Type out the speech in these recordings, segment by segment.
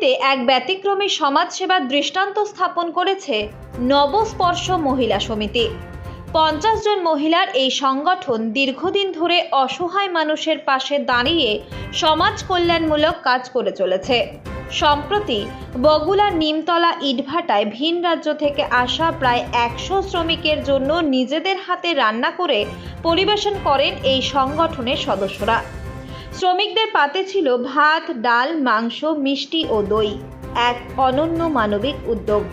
রাজনীতিতে এক ব্যতিক্রমী সমাজসেবার দৃষ্টান্ত স্থাপন করেছে নবস্পর্শ মহিলা সমিতি। 50 জন মহিলার এই সংগঠন দীর্ঘদিন ধরে অসহায় মানুষের পাশে দাঁড়িয়ে সমাজ কল্যাণমূলক কাজ করে চলেছে। সম্প্রতি বগুড়ার নিমতলা ইটভাটায় ভিন রাজ্য থেকে আসা প্রায় 100 শ্রমিকের জন্য নিজেদের হাতে রান্না করে পরিবেশন করেন এই সংগঠনের সদস্যরা। শ্রমিকদের পাতে ছিল ভাত, ডাল, মাংস, মিষ্টি ও দই। এক অনন্য মানবিক উদ্যোগ।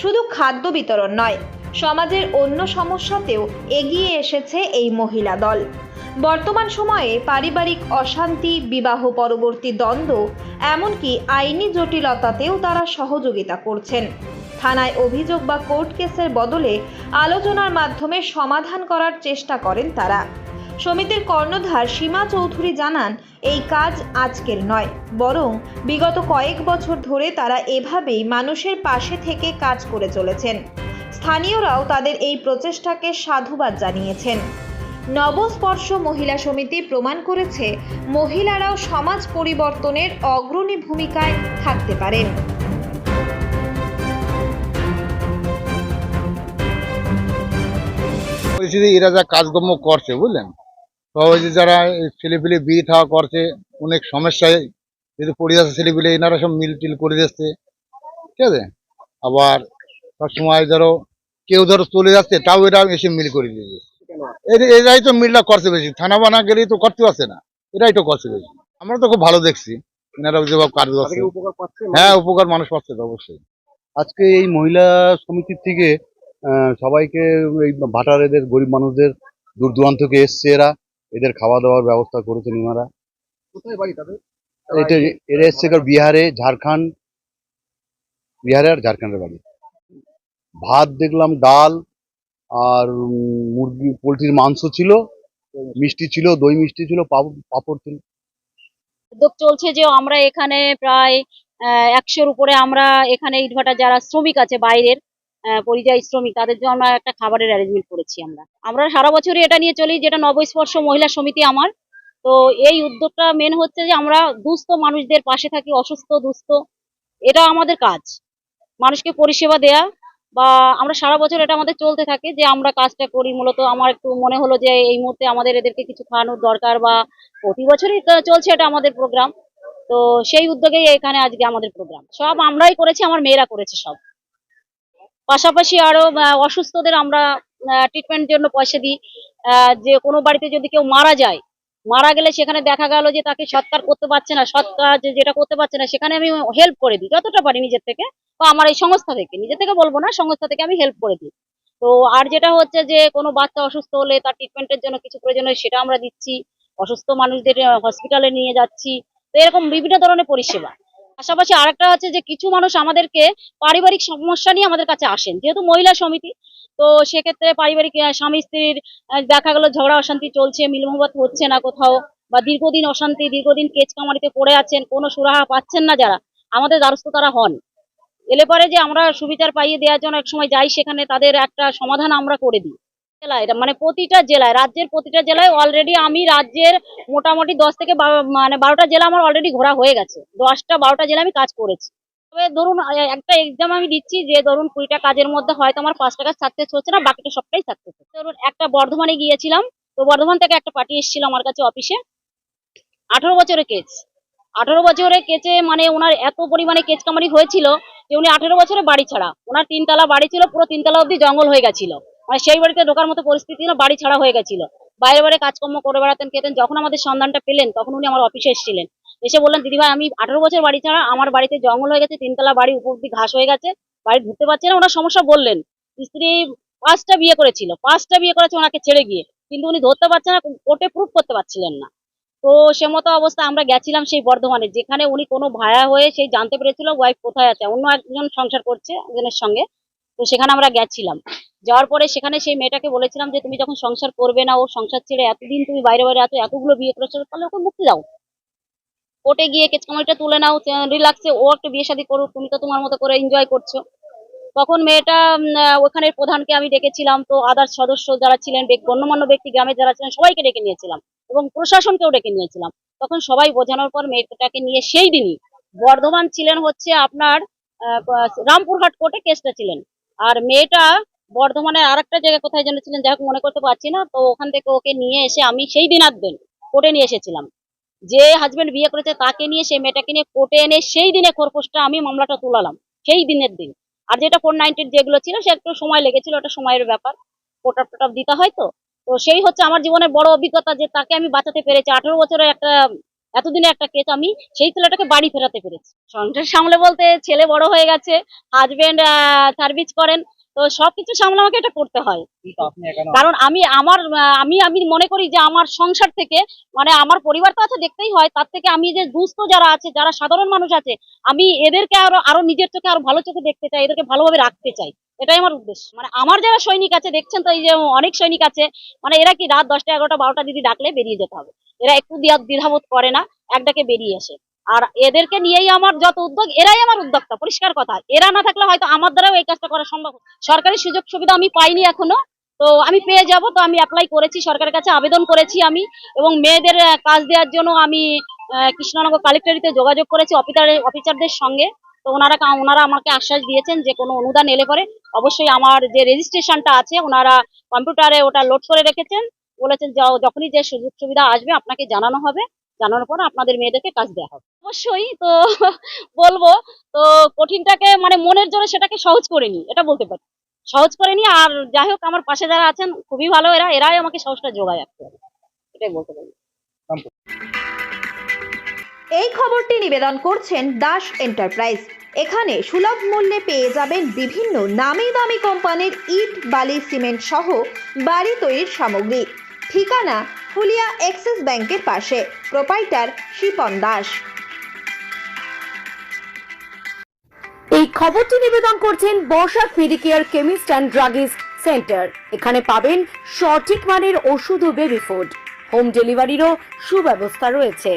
শুধু খাদ্য বিতরণ নয়, সমাজের অন্য সমস্যাতেও এগিয়ে এসেছে এই মহিলা দল। বর্তমান সময়ে পারিবারিক অশান্তি, বিবাহ পরবর্তী দ্বন্দ্ব, এমনকি আইনি জটিলতাতেও তারা সহযোগিতা করছেন। থানায় অভিযোগ বা কোর্ট কেসের বদলে আলোচনার মাধ্যমে সমাধান করার চেষ্টা করেন তারা। সমিতির কর্ণধার সীমা চৌধুরী জানান, এই কাজ আজকের নয়, বরং বিগত কয়েক বছর ধরে তারা এভাবেই মানুষের পাশে থেকে কাজ করে চলেছেন। স্থানীয়রাও তাদের এই প্রচেষ্টাকে সাধুবাদ জানিয়েছেন। নবস্পর্শ মহিলা সমিতি প্রমাণ করেছে মহিলারাও সমাজ পরিবর্তনের অগ্রণী ভূমিকায় থাকতে পারেন। এরা যা কাজকর্ম করছে বুঝলেন, তো ওই যে যারা ছেলেপিলে বিয়ে থাওয়া করছে, অনেক সমস্যায় যদি পড়ে যাচ্ছে ছেলেপিলে, এনারা সব মিল টিল করে যাচ্ছে, ঠিক আছে। আবার সবসময় ধরো কেউ ধরো চলে যাচ্ছে, তাও এরা এসে মিল করে দিয়ে যাচ্ছে। এরাই তো মিলটা করছে বেশি, থানা বানা গেলেই তো করতে পারছে না, এরাই তো করছে বেশি। আমরা তো খুব ভালো দেখছি এনারা যেভাবে কাজ করছে। হ্যাঁ, উপকার মানুষ পাচ্ছে তো অবশ্যই। আজকে এই মহিলা সমিতির থেকে সবাইকে এই ভাটার এদের গরিব মানুষদের দূর দূরান্ত থেকে এসছে, এদের খাওয়া দাওয়ার ব্যবস্থা করেছেন এনারা। কোথায় বাড়ি তাদের? এটা এরা এসছে বিহারে, বিহারে আর ঝাড়খণ্ডের বাড়ি। ভাত দেখলাম, ডাল আর মুরগি পোলট্রির মাংস ছিল, মিষ্টি ছিল, দই মিষ্টি ছিল, পাঁপড় ছিল। উদ্যোগ চলছে যে আমরা এখানে প্রায় 100-র উপরে আমরা এখানে ইটভাটা যারা শ্রমিক আছে বাইরের পরিযায়ী শ্রমিক, তাদের জন্য আমরা একটা খাবারের অ্যারেঞ্জমেন্ট করেছি। আমরা সারা বছরই এটা নিয়ে চলি, যেটা নবস্পর্শ মহিলা সমিতি আমার। তো এই উদ্যোগটা মেন হচ্ছে যে আমরা দুস্থ মানুষদের পাশে থাকি, অসুস্থ দুস্থ, এটা আমাদের কাজ, মানুষকে পরিষেবা দেয়া। বা আমরা সারা বছর এটা আমাদের চলতে থাকে যে আমরা কাজটা করি। মূলত আমার একটু মনে হলো যে এই মুহূর্তে আমাদের এদেরকে কিছু খাওয়ানোর দরকার, বা প্রতি বছরই চলছে এটা আমাদের প্রোগ্রাম। তো সেই উদ্যোগেই এখানে আজকে আমাদের প্রোগ্রাম সব আমরাই করেছি, আমার মেয়েরা করেছে সব। পাশাপাশি আরো অসুস্থদের আমরা ট্রিটমেন্টের জন্য পয়সা দিই। যে কোনো বাড়িতে যদি কেউ মারা গেলে সেখানে দেখা গেল যে তাকে সৎকার করতে পারছে না, সৎ কাজ যেটা করতে পারছে না, সেখানে আমি হেল্প করে দিই যতটা পারি নিজের থেকে, বা আমার এই সংস্থা থেকে, নিজের থেকে বলবো না, সংস্থা থেকে আমি হেল্প করে দিই। তো আর যেটা হচ্ছে যে কোনো বাচ্চা অসুস্থ হলে তার ট্রিটমেন্টের জন্য কিছু প্রয়োজন হয়, সেটা আমরা দিচ্ছি। অসুস্থ মানুষদের হসপিটালে নিয়ে যাচ্ছি। তো এরকম বিভিন্ন ধরনের পরিষেবা। পাশাপাশি আরেকটা হচ্ছে যে কিছু মানুষ আমাদেরকে পারিবারিক সমস্যা নিয়ে আমাদের কাছে আসেন, যেহেতু মহিলা সমিতি। তো সেক্ষেত্রে পারিবারিক স্বামী স্ত্রীর দেখা গেল ঝগড়া অশান্তি চলছে, মিলমহব্বত হচ্ছে না কোথাও, বা দীর্ঘদিন অশান্তি, দীর্ঘদিন কেচ কামারিতে পড়ে আছেন, কোনো সুরাহা পাচ্ছেন না, যারা আমাদের দ্বারস্থ তারা হন। এলে পরে যে আমরা সুবিচার পাইয়ে দেওয়ার জন্য এক সময় যাই, সেখানে তাদের একটা সমাধান আমরা করে দিই। জেলায় মানে প্রতিটা জেলায়, রাজ্যের প্রতিটা জেলায় অলরেডি আমি রাজ্যের মোটামুটি 10 থেকে 12টা জেলা আমার অলরেডি ঘোরা হয়ে গেছে। 10টা-12টা জেলা আমি কাজ করেছি। তবে ধরুন একটা এক্সাম আমি দিচ্ছি যে ধরুন 20টা কাজের মধ্যে হয়তো আমার 5টা কাজ সাকসেস হচ্ছে না, বাকিটা সবটাই সাকসেস হচ্ছে। ধরুন একটা বর্ধমানে গিয়েছিলাম, তো বর্ধমান থেকে একটা পার্টি এসেছিল আমার কাছে অফিসে, 18 বছরের কেস। 18 বছরের কেচে মানে ওনার এত পরিমাণে কেচ কামারি হয়েছিল যে উনি 18 বছরে বাড়ি ছাড়া, ওনার 3 তলা বাড়ি ছিল, পুরো 3 তলা অব্দি জঙ্গল হয়ে গেছিল। মানে সেই বাড়িতে ঢোকার মতো পরিস্থিতি ছিল, বাড়ি ছাড়া হয়ে গেছিল। বাইরে বাইরে কাজকর্ম করে বেড়াতেন, খেতেন। যখন আমাদের সন্ধানটা পেলেন, তখন উনি আমার অফিসে এসেছিলেন। এসে বললেন, দিদি ভাই আমি 18 বছর বাড়ি ছাড়া, আমার বাড়িতে জঙ্গল হয়ে গেছে, 3 তলা বাড়ি, উপর দিয়ে ঘাস হয়ে গেছে, বাড়ি ঢুকতে পারছে না। ওনার সমস্যা বললেন। স্ত্রী 5টা বিয়ে করেছিল, 5টা বিয়ে করেছে ওনাকে ছেড়ে গিয়ে, কিন্তু উনি ধরতে পারছে না, কোর্টে প্রুফ করতে পারছিলেন না। তো সে মতো অবস্থা আমরা গেছিলাম সেই বর্ধমানে, যেখানে উনি কোনো ভাড়া হয়ে সেই জানতে পেরেছিল ওয়াইফ কোথায় আছে, অন্য একজন সংসার করছে একজনের সঙ্গে। তো সেখানে আমরা গেছিলাম। যাওয়ার পরে সেখানে সেই মেয়েটাকে বলেছিলাম যে তুমি যখন সংসার করবে না, ও সংসার ছেড়ে এতদিন তুমি বাইরে বাইরে আছো, এতগুলো বিয়ে করেছো, তাহলে ওকে মুক্তি দাও, কোর্টে গিয়ে কেচকামারিটা তুলে নাও, রিল্যাক্সে ও একটা বিয়ে শাদী করুক, তুমি তো তোমার মতো করে এনজয় করছো। তখন মেয়েটা ওখানের প্রধানকে আমি ডেকেছিলাম, তো আদার্স সদস্য যারা ছিলেন, গণ্যমান্য ব্যক্তি গ্রামে যারা ছিলেন, সবাইকে ডেকে নিয়েছিলাম এবং প্রশাসনকেও ডেকে নিয়েছিলাম। তখন সবাই বোঝানোর পর মেয়েটাকে নিয়ে সেই দিনই বর্ধমান ছিলেন হচ্ছে আপনার রামপুরহাট কোর্টে কেসটা ছিলেন। আর মেয়েটা বর্ধমানের আরেকটা জায়গায় কোথায় যেন ছিলেন, যাই হোক মনে করতে পারছি না। তো ওখান থেকে ওকে নিয়ে এসে আমি সেই দিন কোর্টে নিয়ে এসেছিলাম। যে হাজবেন্ড বিয়ে করেছে তাকে নিয়ে, সেই মেয়েটাকে নিয়ে কোর্টে এনে সেই দিনে খোরপোশটা আমি মামলাটা তুলালাম, সেই দিনের দিন। আর যেটা 490 যেগুলো ছিল সে একটু সময় লেগেছিল, ওটা সময়ের ব্যাপার, কোটাপ টোটাপ দিতে হয়। তো তো সেই হচ্ছে আমার জীবনের বড় অভিজ্ঞতা, যে তাকে আমি বাঁচাতে পেরেছি। 18 বছরের একটা এতদিনে একটা কেস আমি সেই ছেলেটাকে বাড়ি ফেরাতে পেরেছি। সংসার সামলে বলতে ছেলে বড় হয়ে গেছে, হাজবেন্ড সার্ভিস করেন, তো সবকিছু সামলে আমাকে এটা করতে হয়। কারণ আমি মনে করি যে আমার সংসার থেকে, মানে আমার পরিবার তো আছে দেখতেই হয়, তার থেকে আমি যে দুস্থ যারা আছে, যারা সাধারণ মানুষ আছে, আমি এদেরকে আরো নিজের চোখে আরো ভালো চোখে দেখতে চাই, এদেরকে ভালোভাবে রাখতে চাই। এটাই আমার উদ্দেশ্য। মানে আমার যারা সৈনিক আছে দেখছেন তো, এই যে অনেক সৈনিক আছে, মানে এরা কি রাত 10টা 11টা 12টা দিদি ডাকলে বেরিয়ে যেতে হবে, এরা একটু দ্বিধাবোধ করে না, এক ডাকে বেরিয়ে আসে। আর এদেরকে নিয়েই আমার যত উদ্যোগ, এরাই আমার উদ্যোক্তা, পরিষ্কার কথা। এরা না থাকলে হয়তো আমার দ্বারাও এই কাজটা করা সম্ভব। সরকারি সুযোগ সুবিধা আমি পাইনি এখনো, তো আমি পেয়ে যাব। তো আমি অ্যাপ্লাই করেছি, সরকারের কাছে আবেদন করেছি আমি, এবং মেয়েদের কাজ দেওয়ার জন্য আমি কৃষ্ণনগর কালেক্টরেটে যোগাযোগ করেছি অফিসারদের সঙ্গে। তো ওনারা আমাকে আশ্বাস দিয়েছেন যে কোনো অনুদান এলে পরে অবশ্যই আমার যে রেজিস্ট্রেশনটা আছে ওনারা কম্পিউটারে ওটা লোড করে রেখেছেন, বলেছেন যখনই যে সুযোগ সুবিধা আসবে আপনাকে জানানো হবে, জানানোর পর আপনাদের মেয়েদেরকে কাজ দেওয়া হবে। অবশ্যই তো বলবো, তো কঠিনটাকে মানে মনের জোরে সেটাকে সহজ করে নি, এটা বলতে পারি, সহজ করে নি। আর যাই হোক আমার পাশে যারা আছেন খুবই ভালো, এরাই আমাকে সাহসটা যোগায় রাখতে হবে, এটাই বলতে পারি। এই খবরটি নিবেদন করছেন দাস এন্টারপ্রাইজ। এখানে সুলভ মূল্যে পেয়ে যাবেন বিভিন্ন নামি দামি কোম্পানির ইট, বালি, সিমেন্ট সহ বাড়ি তৈরির সামগ্রী। ঠিকানা ফুলিয়া এক্সিস ব্যাংকের পাশে। প্রোপাইটার শিপন দাস। এই খবরটি নিবেদন করছেন বর্ষাক Medicare chemist and druggist centre. এখানে পাবেন সঠিক মানের ওষুধ ও বেবি ফুড। হোম ডেলিভারিরও সুব্যবস্থা রয়েছে।